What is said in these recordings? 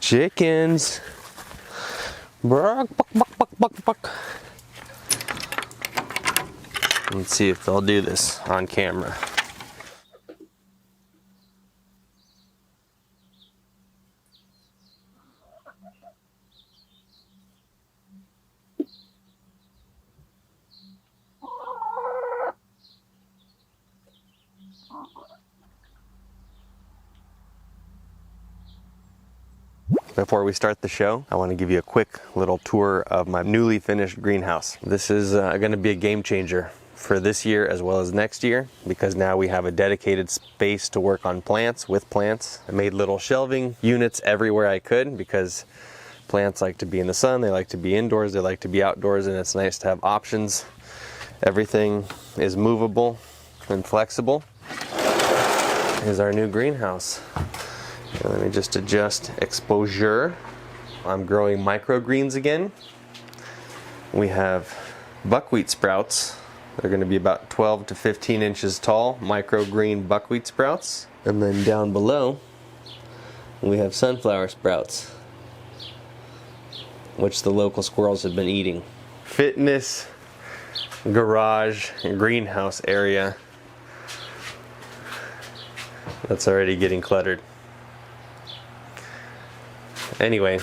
Chickens. Buck, buck, buck, buck, buck, buck. Let's see if they'll do this on camera. Before we start the show, I want to give you a quick little tour of my newly finished greenhouse. This is going to be a game changer for this year as well as next year, because now we have a dedicated space to work on plants with plants. I made little shelving units everywhere I could, because plants like to be in the sun, they like to be indoors, they like to be outdoors, and it's nice to have options. Everything is movable and flexible. Here's our new greenhouse. Let me just adjust exposure. I'm growing microgreens again. We have buckwheat sprouts. They're going to be about 12 to 15 inches tall, microgreen buckwheat sprouts. And then down below, we have sunflower sprouts, which the local squirrels have been eating. Fitness, garage, and greenhouse area. That's already getting cluttered. Anyway,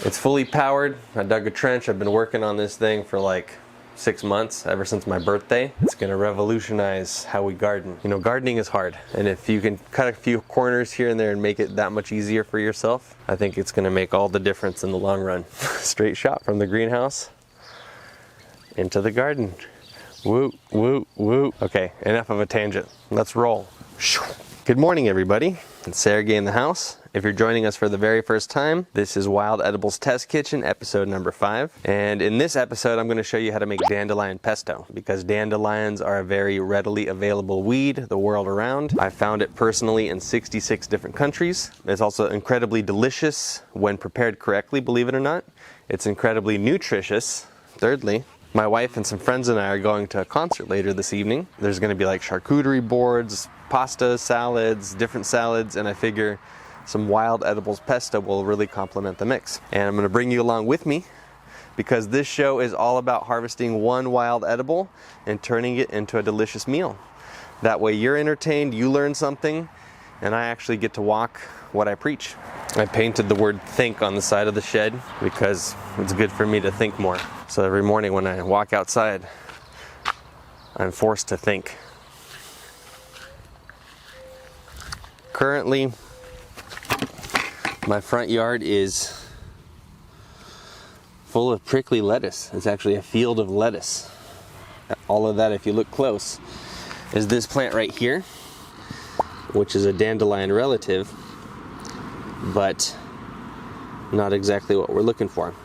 it's fully powered. I dug a trench. I've been working on this thing for like 6 months, ever since my birthday. It's going to revolutionize how we garden. You know, gardening is hard, and if you can cut a few corners here and there and make it that much easier for yourself, I think it's going to make all the difference in the long run. Straight shot from the greenhouse into the garden. Woo, woo, woo. Okay, enough of a tangent. Let's roll. Good morning, everybody. It's Sergei in the house. If you're joining us for the very first time, this is Wild Edibles Test Kitchen, episode number 5. And in this episode, I'm going to show you how to make dandelion pesto, because dandelions are a very readily available weed the world around. I found it personally in 66 different countries. It's also incredibly delicious when prepared correctly, believe it or not. It's incredibly nutritious. Thirdly, my wife and some friends and I are going to a concert later this evening. There's going to be like charcuterie boards, pasta, salads, different salads, and I figure some Wild Edibles pesto will really complement the mix. And I'm going to bring you along with me, because this show is all about harvesting one wild edible and turning it into a delicious meal. That way you're entertained, you learn something, and I actually get to walk what I preach. I painted the word think on the side of the shed because it's good for me to think more. So every morning when I walk outside, I'm forced to think. Currently, my front yard is full of prickly lettuce. It's actually a field of lettuce. All of that, if you look close, is this plant right here, which is a dandelion relative, but not exactly what we're looking for.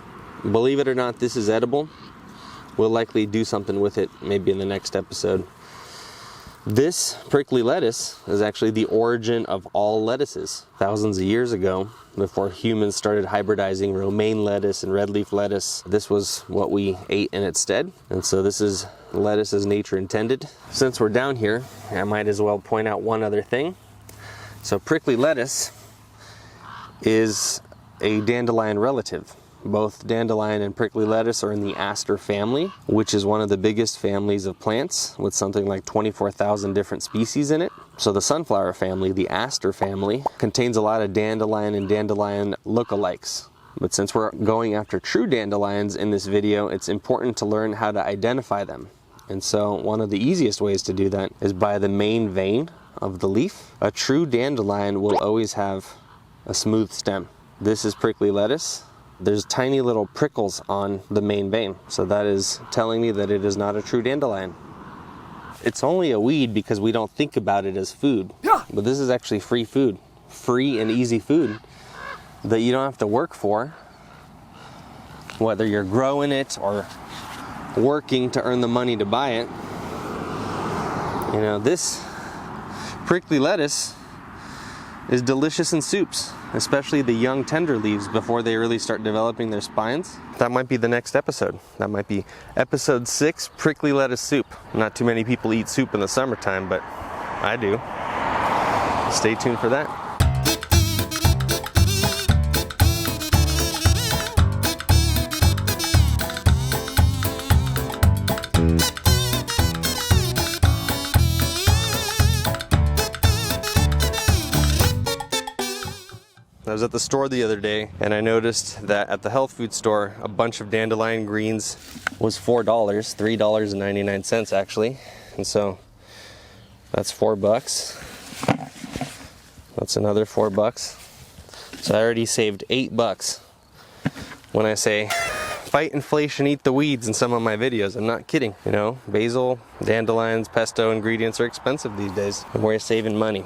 Believe it or not, this is edible. We'll likely do something with it maybe in the next episode. This prickly lettuce is actually the origin of all lettuces. Thousands of years ago, before humans started hybridizing romaine lettuce and red leaf lettuce, this was what we ate in its stead. And so this is lettuce as nature intended. Since we're down here, I might as well point out one other thing. So prickly lettuce is a dandelion relative. Both dandelion and prickly lettuce are in the aster family, which is one of the biggest families of plants with something like 24,000 different species in it. So the sunflower family, the aster family, contains a lot of dandelion and dandelion lookalikes. But since we're going after true dandelions in this video, it's important to learn how to identify them. And so one of the easiest ways to do that is by the main vein of the leaf. A true dandelion will always have a smooth stem. This is prickly lettuce. There's tiny little prickles on the main vein, so that is telling me that it is not a true dandelion. It's only a weed because we don't think about it as food, but this is actually free food, free and easy food that you don't have to work for, whether you're growing it or working to earn the money to buy it. You know, this prickly lettuce is delicious in soups, especially the young tender leaves before they really start developing their spines. That might be the next episode. That might be episode 6, prickly lettuce soup. Not too many people eat soup in the summertime, but I do. Stay tuned for that. I was at the store the other day and I noticed that at the health food store, a bunch of dandelion greens was $4, $3.99 actually. And so that's $4. That's another $4. So I already saved $8. When I say fight inflation, eat the weeds in some of my videos, I'm not kidding. You know, basil, dandelions, pesto ingredients are expensive these days, and we're saving money.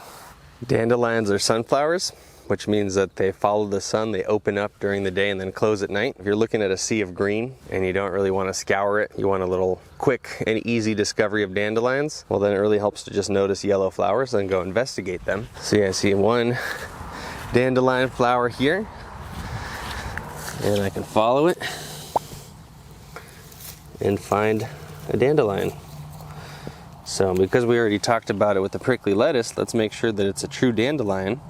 Dandelions are sunflowers, which means that they follow the sun. They open up during the day and then close at night. If you're looking at a sea of green and you don't really want to scour it, you want a little quick and easy discovery of dandelions, well then it really helps to just notice yellow flowers and go investigate them. So yeah, I see one dandelion flower here, and I can follow it and find a dandelion. So because we already talked about it with the prickly lettuce, let's make sure that it's a true dandelion.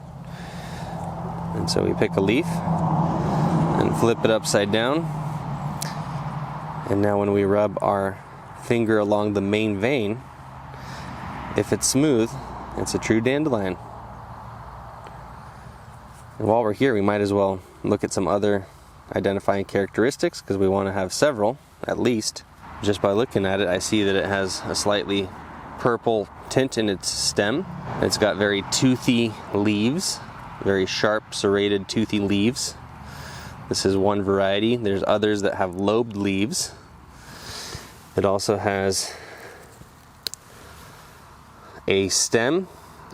And so we pick a leaf and flip it upside down. And now when we rub our finger along the main vein, if it's smooth, it's a true dandelion. And while we're here, we might as well look at some other identifying characteristics, because we want to have several, at least. Just by looking at it, I see that it has a slightly purple tint in its stem. It's got very toothy leaves, very sharp, serrated, toothy leaves. This is one variety. There's others that have lobed leaves. It also has a stem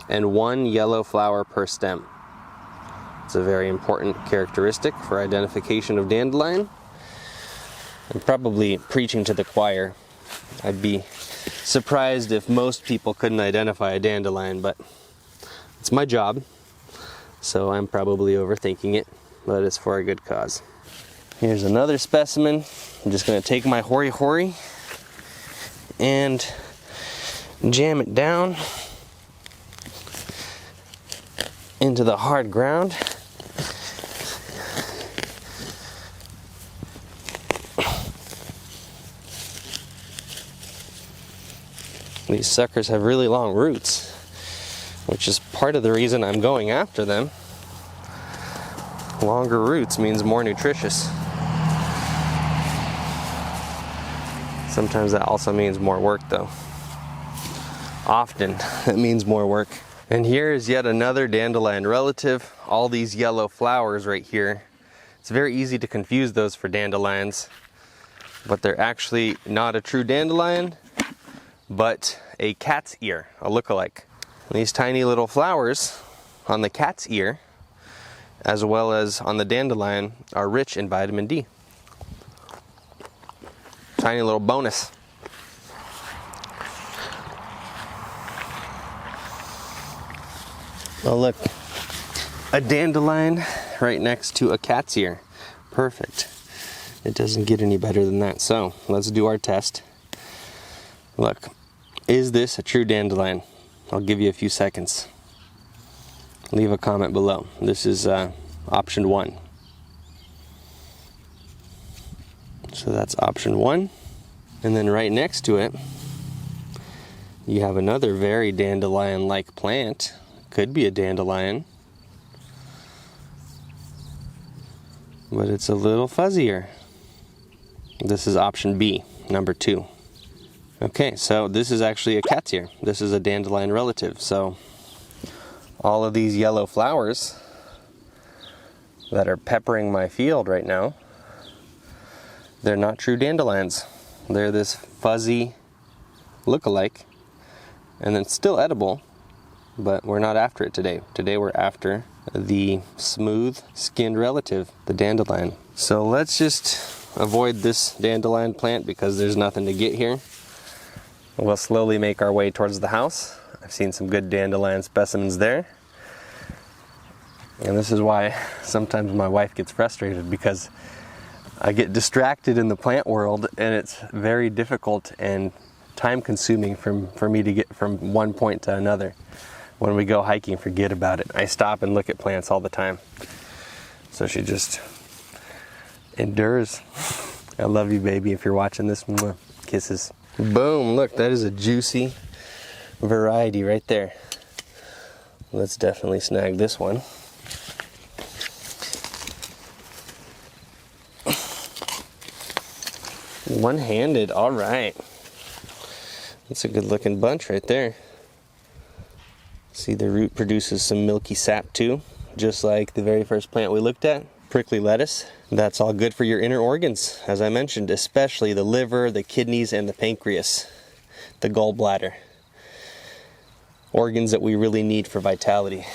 and one yellow flower per stem. It's a very important characteristic for identification of dandelion. I'm probably preaching to the choir. I'd be surprised if most people couldn't identify a dandelion, but it's my job, so I'm probably overthinking it, but it's for a good cause. Here's another specimen. I'm just going to take my hori-hori and jam it down into the hard ground. These suckers have really long roots, which is part of the reason I'm going after them. Longer roots means more nutritious. Sometimes that also means more work though. Often it means more work. And here is yet another dandelion relative. All these yellow flowers right here. It's very easy to confuse those for dandelions, but they're actually not a true dandelion, but a cat's ear, a lookalike. These tiny little flowers on the cat's ear, as well as on the dandelion, are rich in vitamin D. Tiny little bonus. Oh look, a dandelion right next to a cat's ear. Perfect. It doesn't get any better than that. So let's do our test. Look, is this a true dandelion? I'll give you a few seconds. Leave a comment below. This is option 1. So that's option 1. And then right next to it, you have another very dandelion-like plant. Could be a dandelion, but it's a little fuzzier. This is option B, number 2. Okay, so this is actually a cat's ear. This is a dandelion relative. So all of these yellow flowers that are peppering my field right now, they're not true dandelions. They're this fuzzy look-alike, and it's still edible, but we're not after it today. Today we're after the smooth-skinned relative, the dandelion. So let's just avoid this dandelion plant because there's nothing to get here. We'll slowly make our way towards the house. I've seen some good dandelion specimens there. And this is why sometimes my wife gets frustrated, because I get distracted in the plant world and it's very difficult and time consuming for me to get from one point to another. When we go hiking, forget about it. I stop and look at plants all the time. So she just endures. I love you, baby, if you're watching this. Mwah. Kisses. Boom, look, that is a juicy variety right there. Let's definitely snag this one. One-handed, all right. That's a good looking bunch right there. See, the root produces some milky sap too, just like the very first plant we looked at, prickly lettuce. That's all good for your inner organs, as I mentioned, especially the liver, the kidneys, and the pancreas, the gallbladder. Organs that we really need for vitality.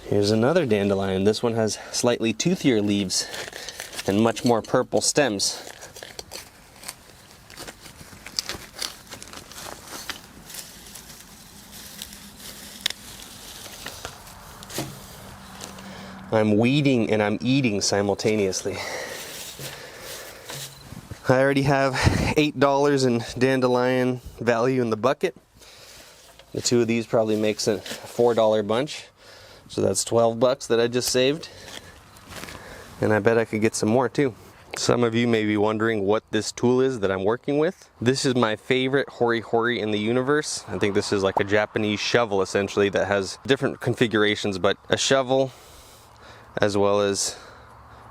Here's another dandelion. This one has slightly toothier leaves and much more purple stems. I'm weeding and I'm eating simultaneously. I already have $8 in dandelion value in the bucket. The two of these probably makes a $4 bunch. So that's 12 bucks that I just saved. And I bet I could get some more too. Some of you may be wondering what this tool is that I'm working with. This is my favorite hori-hori in the universe. I think this is like a Japanese shovel essentially that has different configurations, but a shovel as well as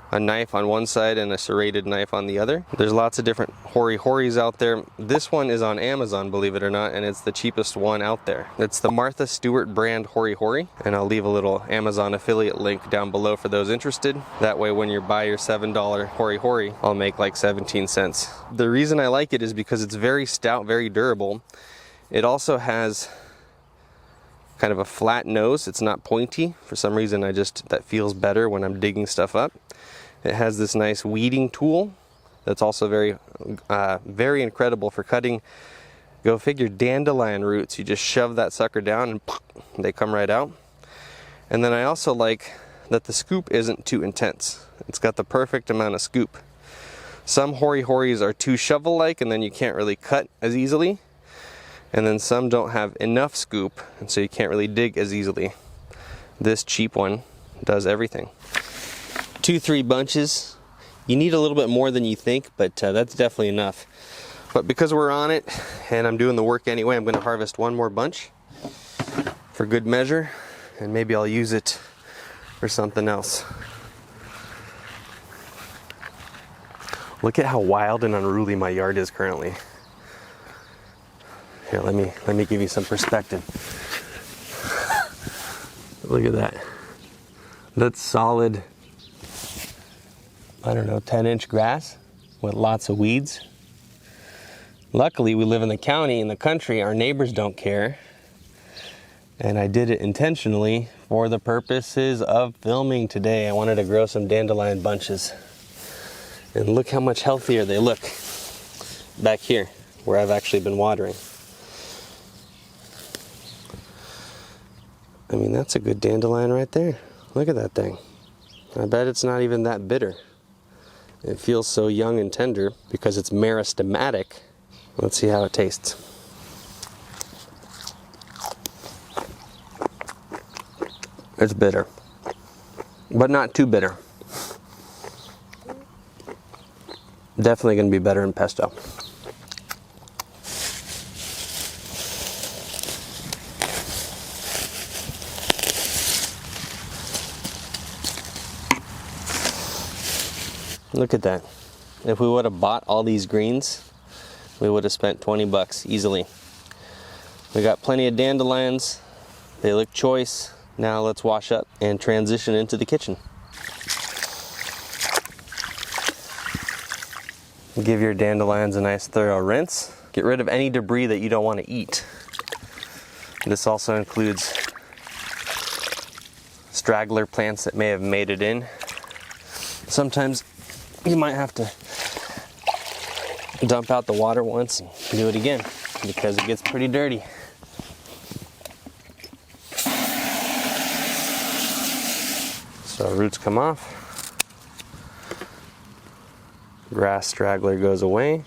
a knife on one side and a serrated knife on the other. There's lots of different hori-horis out there. This one is on Amazon, believe it or not, and it's the cheapest one out there. It's the Martha Stewart brand hori-hori, and I'll leave a little Amazon affiliate link down below for those interested. That way when you buy your $7 hori-hori, I'll make like 17 cents. The reason I like it is because it's very stout, very durable. It also has kind of a flat nose. It's not pointy. For some reason that feels better when I'm digging stuff up. It has this nice weeding tool that's also very incredible for cutting, go figure, dandelion roots. You just shove that sucker down and they come right out. And then I also like that the scoop isn't too intense. It's got the perfect amount of scoop. Some hori-horis are too shovel-like and then you can't really cut as easily. And then some don't have enough scoop, and so you can't really dig as easily. This cheap one does everything. 2-3 bunches. You need a little bit more than you think, but that's definitely enough. But because we're on it, and I'm doing the work anyway, I'm going to harvest one more bunch for good measure, and maybe I'll use it for something else. Look at how wild and unruly my yard is currently. Here, let me give you some perspective. Look at that. That's solid, I don't know, 10-inch grass with lots of weeds. Luckily, we live in the county, in the country, our neighbors don't care. And I did it intentionally for the purposes of filming today. I wanted to grow some dandelion bunches. And look how much healthier they look back here, where I've actually been watering. I mean, that's a good dandelion right there. Look at that thing. I bet it's not even that bitter. It feels so young and tender because it's meristematic. Let's see how it tastes. It's bitter, but not too bitter. Definitely going to be better in pesto. Look at that. If we would have bought all these greens, we would have spent 20 bucks easily. We got plenty of dandelions. They look choice. Now let's wash up and transition into the kitchen. Give your dandelions a nice thorough rinse. Get rid of any debris that you don't want to eat. This also includes straggler plants that may have made it in. Sometimes you might have to dump out the water once and do it again because it gets pretty dirty. So roots come off. Grass straggler goes away.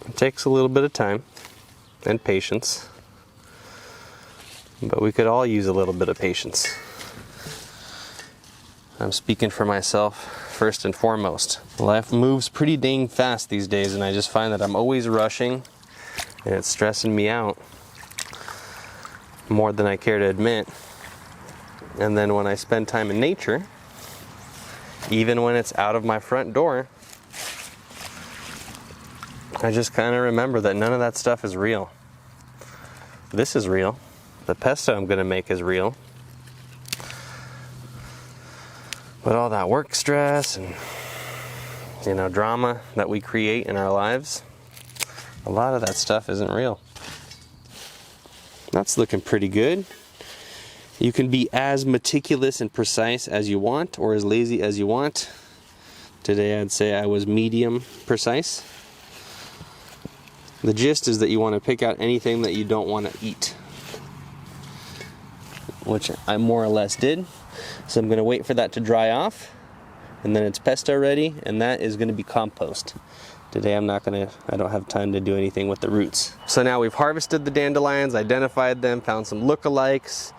It takes a little bit of time and patience, but we could all use a little bit of patience. I'm speaking for myself first and foremost. Life moves pretty dang fast these days, and I just find that I'm always rushing and it's stressing me out more than I care to admit. And then when I spend time in nature, even when it's out of my front door, I just kind of remember that none of that stuff is real. This is real. The pesto I'm gonna make is real. But all that work stress and, you know, drama that we create in our lives, a lot of that stuff isn't real. That's looking pretty good. You can be as meticulous and precise as you want, or as lazy as you want. Today I'd say I was medium precise. The gist is that you want to pick out anything that you don't want to eat, which I more or less did. So I'm going to wait for that to dry off, and then it's pesto ready, and that is going to be compost. Today I don't have time to do anything with the roots. So now we've harvested the dandelions, identified them, found some lookalikes,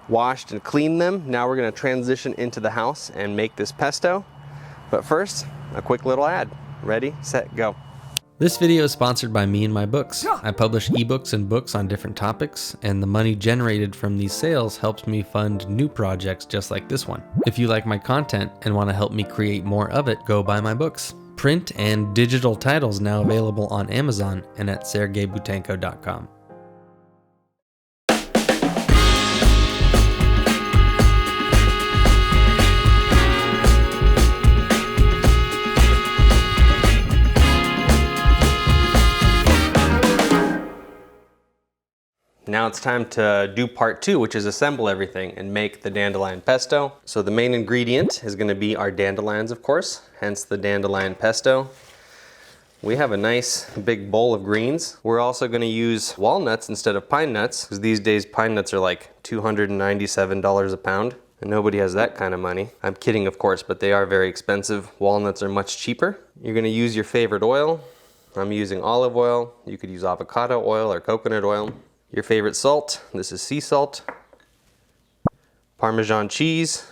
washed and cleaned them. Now we're going to transition into the house and make this pesto. But first, a quick little ad. Ready, set, go. This video is sponsored by me and my books. I publish ebooks and books on different topics, and the money generated from these sales helps me fund new projects just like this one. If you like my content and want to help me create more of it, go buy my books. Print and digital titles now available on Amazon and at sergeibutenko.com. Now it's time to do part 2, which is assemble everything and make the dandelion pesto. So the main ingredient is going to be our dandelions, of course, hence the dandelion pesto. We have a nice big bowl of greens. We're also going to use walnuts instead of pine nuts, because these days pine nuts are like $297 a pound, and nobody has that kind of money. I'm kidding, of course, but they are very expensive. Walnuts are much cheaper. You're going to use your favorite oil. I'm using olive oil. You could use avocado oil or coconut oil. Your favorite salt, this is sea salt, Parmesan cheese,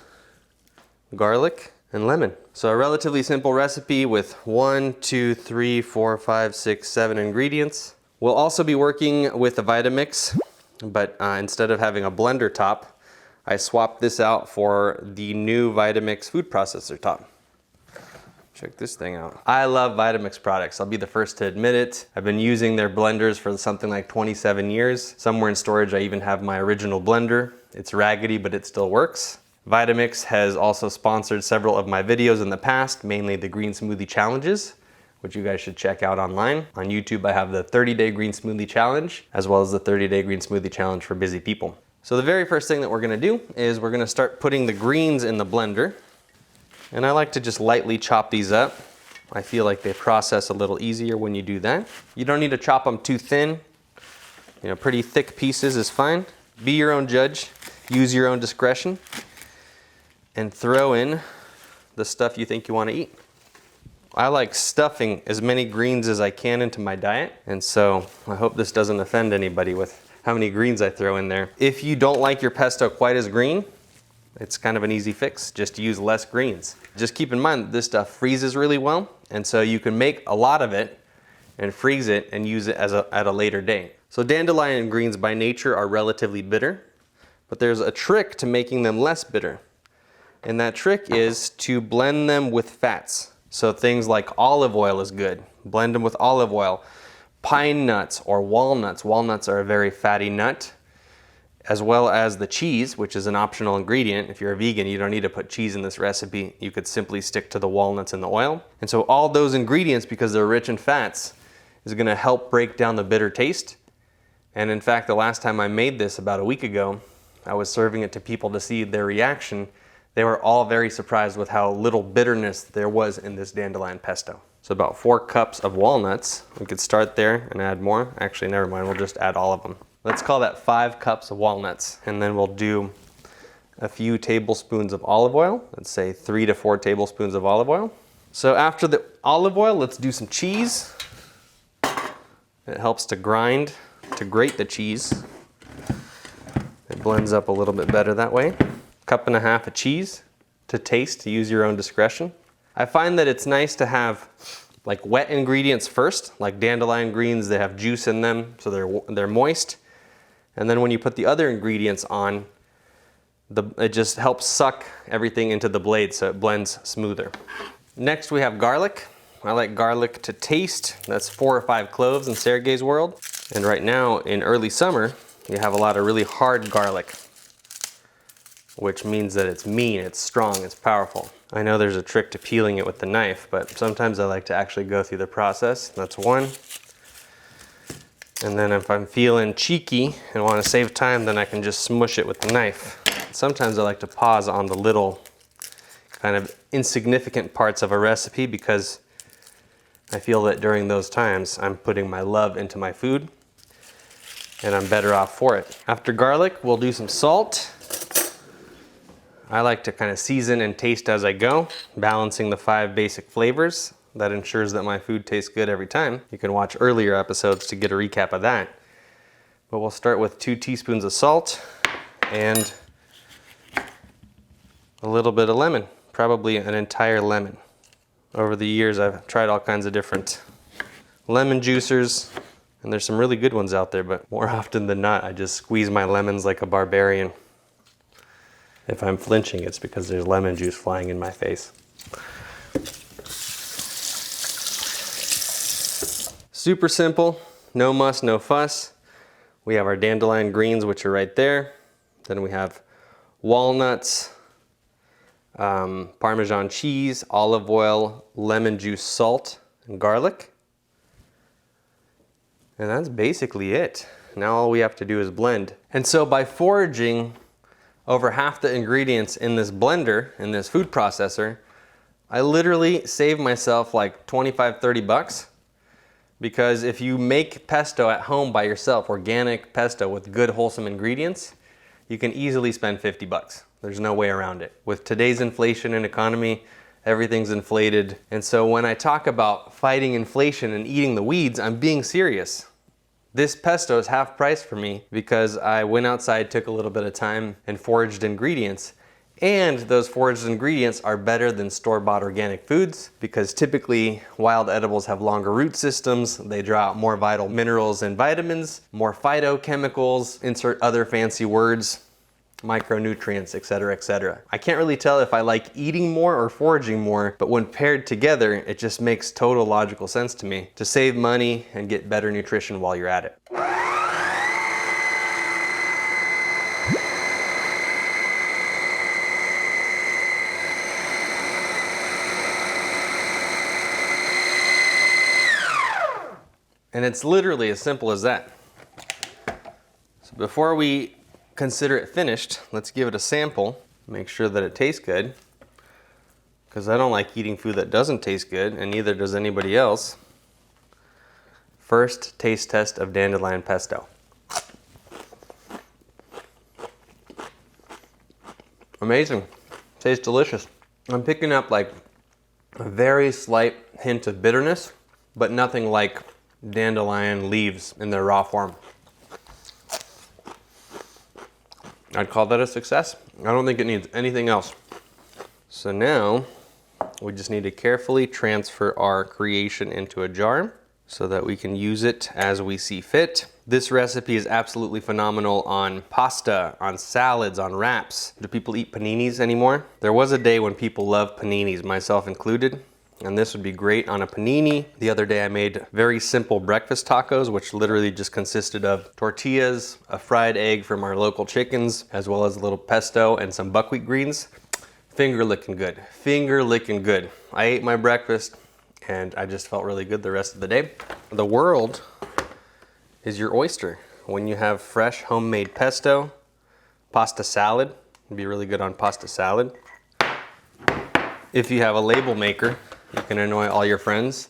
garlic, and lemon. So a relatively simple recipe with 1, 2, 3, 4, 5, 6, 7 ingredients. We'll also be working with a Vitamix, but instead of having a blender top, I swapped this out for the new Vitamix food processor top. Check this thing out. I love Vitamix products. I'll be the first to admit it. I've been using their blenders for something like 27 years. Somewhere in storage, I even have my original blender. It's raggedy, but it still works. Vitamix has also sponsored several of my videos in the past, mainly the green smoothie challenges, which you guys should check out online. On YouTube, I have the 30-day green smoothie challenge, as well as the 30-day green smoothie challenge for busy people. So the very first thing that we're gonna do is we're gonna start putting the greens in the blender. And I like to just lightly chop these up. I feel like they process a little easier when you do that. You don't need to chop them too thin. You know, pretty thick pieces is fine. Be your own judge. Use your own discretion. And throw in the stuff you think you want to eat. I like stuffing as many greens as I can into my diet. And so I hope this doesn't offend anybody with how many greens I throw in there. If you don't like your pesto quite as green, it's kind of an easy fix, just to use less greens. Just keep in mind that this stuff freezes really well, and so you can make a lot of it and freeze it and use it at a later date. So dandelion greens by nature are relatively bitter, but there's a trick to making them less bitter. And that trick is to blend them with fats. So things like olive oil is good. Blend them with olive oil. Pine nuts or walnuts. Walnuts are a very fatty nut, as well as the cheese, which is an optional ingredient. If you're a vegan, you don't need to put cheese in this recipe. You could simply stick to the walnuts and the oil. And so all those ingredients, because they're rich in fats, is gonna help break down the bitter taste. And in fact, the last time I made this about a week ago, I was serving it to people to see their reaction. They were all very surprised with how little bitterness there was in this dandelion pesto. So about 4 cups of walnuts. We could start there and add more. Actually, never mind, we'll just add all of them. Let's call that 5 cups of walnuts, and then we'll do a few tablespoons of olive oil. Let's say 3 to 4 tablespoons of olive oil. So after the olive oil, let's do some cheese. It helps to grate the cheese. It blends up a little bit better that way. 1.5 cups of cheese to taste, to use your own discretion. I find that it's nice to have like wet ingredients first, like dandelion greens, they have juice in them, so they're moist. And then when you put the other ingredients on, It just helps suck everything into the blade so it blends smoother. Next we have garlic. I like garlic to taste. That's 4 or 5 cloves in Sergei's world. And right now in early summer, you have a lot of really hard garlic, which means that it's mean, it's strong, it's powerful. I know there's a trick to peeling it with the knife, but sometimes I like to actually go through the process. That's 1. And then if I'm feeling cheeky and want to save time, then I can just smush it with the knife. Sometimes I like to pause on the little kind of insignificant parts of a recipe because I feel that during those times I'm putting my love into my food and I'm better off for it. After garlic, we'll do some salt. I like to kind of season and taste as I go, balancing the 5 basic flavors. That ensures that my food tastes good every time. You can watch earlier episodes to get a recap of that. But we'll start with 2 teaspoons of salt and a little bit of lemon, probably an entire lemon. Over the years, I've tried all kinds of different lemon juicers, and there's some really good ones out there, but more often than not, I just squeeze my lemons like a barbarian. If I'm flinching, it's because there's lemon juice flying in my face. Super simple, no muss, no fuss. We have our dandelion greens, which are right there. Then we have walnuts, Parmesan cheese, olive oil, lemon juice, salt, and garlic. And that's basically it. Now all we have to do is blend. And so by foraging over half the ingredients in this blender, in this food processor, I literally saved myself like 25, 30 bucks. Because if you make pesto at home by yourself, organic pesto with good wholesome ingredients, you can easily spend 50 bucks. There's no way around it. With today's inflation and economy, everything's inflated. And so when I talk about fighting inflation and eating the weeds, I'm being serious. This pesto is half price for me because I went outside, took a little bit of time, and foraged ingredients. And those foraged ingredients are better than store-bought organic foods because typically wild edibles have longer root systems, they draw out more vital minerals and vitamins, more phytochemicals, insert other fancy words, micronutrients, etc., etc. I can't really tell if I like eating more or foraging more, but when paired together, it just makes total logical sense to me to save money and get better nutrition while you're at it. And it's literally as simple as that. So before we consider it finished, let's give it a sample, make sure that it tastes good, because I don't like eating food that doesn't taste good, and neither does anybody else. First taste test of dandelion pesto. Amazing. Tastes delicious. I'm picking up like a very slight hint of bitterness, but nothing like dandelion leaves in their raw form. I'd call that a success. I don't think it needs anything else. So now we just need to carefully transfer our creation into a jar so that we can use it as we see fit. This recipe is absolutely phenomenal on pasta, on salads, on wraps. Do people eat paninis anymore? There was a day when people loved paninis, myself included. And this would be great on a panini. The other day I made very simple breakfast tacos, which literally just consisted of tortillas, a fried egg from our local chickens, as well as a little pesto and some buckwheat greens. Finger licking good, finger licking good. I ate my breakfast and I just felt really good the rest of the day. The world is your oyster. When you have fresh homemade pesto, pasta salad, it'd be really good on pasta salad. If you have a label maker, you can annoy all your friends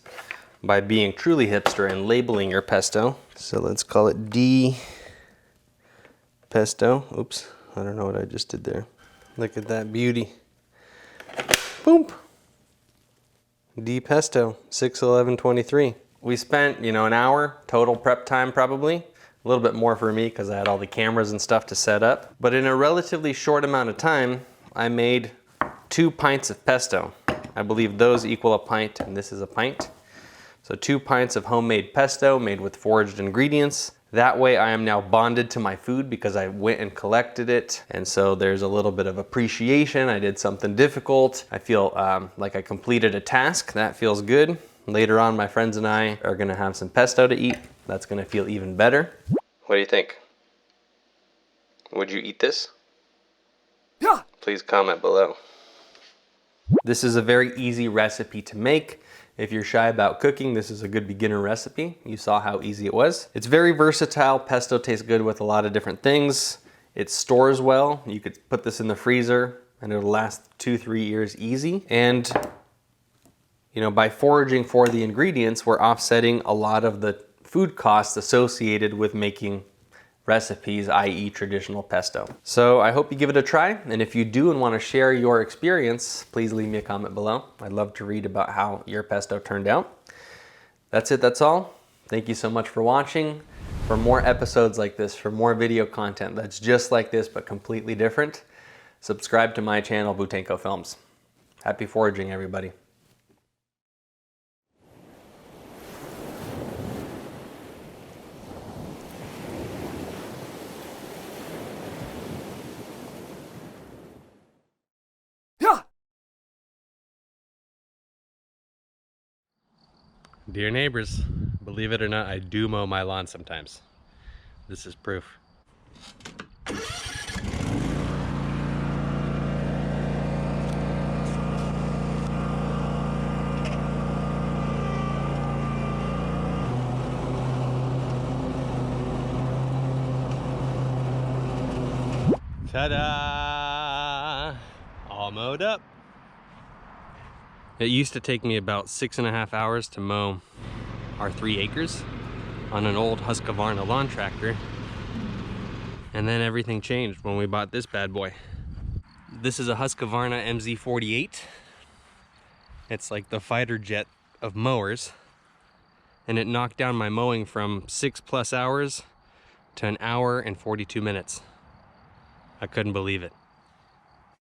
by being truly hipster and labeling your pesto. So let's call it D pesto. Oops, I don't know what I just did there. Look at that beauty. Boom. D pesto, 6/11/23. We spent, an hour total prep time probably. A little bit more for me because I had all the cameras and stuff to set up. But in a relatively short amount of time, I made 2 pints of pesto. I believe those equal a pint, and this is a pint. So 2 pints of homemade pesto made with foraged ingredients. That way I am now bonded to my food because I went and collected it. And so there's a little bit of appreciation. I did something difficult. I feel like I completed a task. That feels good. Later on, my friends and I are gonna have some pesto to eat. That's gonna feel even better. What do you think? Would you eat this? Yeah. Please comment below. This is a very easy recipe to make. If you're shy about cooking, this is a good beginner recipe. You saw how easy it was. It's very versatile. Pesto tastes good with a lot of different things. It stores well. You could put this in the freezer and it'll last 2-3 years easy. And you know, by foraging for the ingredients, we're offsetting a lot of the food costs associated with making recipes, i.e. traditional pesto. So I hope you give it a try, and if you do and want to share your experience, please leave me a comment below. I'd love to read about how your pesto turned out. That's it, that's all. Thank you so much for watching. For more episodes like this, for more video content that's just like this but completely different, subscribe to my channel, Butenko Films. Happy foraging, everybody. Dear neighbors, believe it or not, I do mow my lawn sometimes. This is proof. Ta-da! All mowed up. It used to take me about 6.5 hours to mow our 3 acres on an old Husqvarna lawn tractor. And then everything changed when we bought this bad boy. This is a Husqvarna MZ48. It's like the fighter jet of mowers. And it knocked down my mowing from 6+ hours to 1 hour and 42 minutes. I couldn't believe it.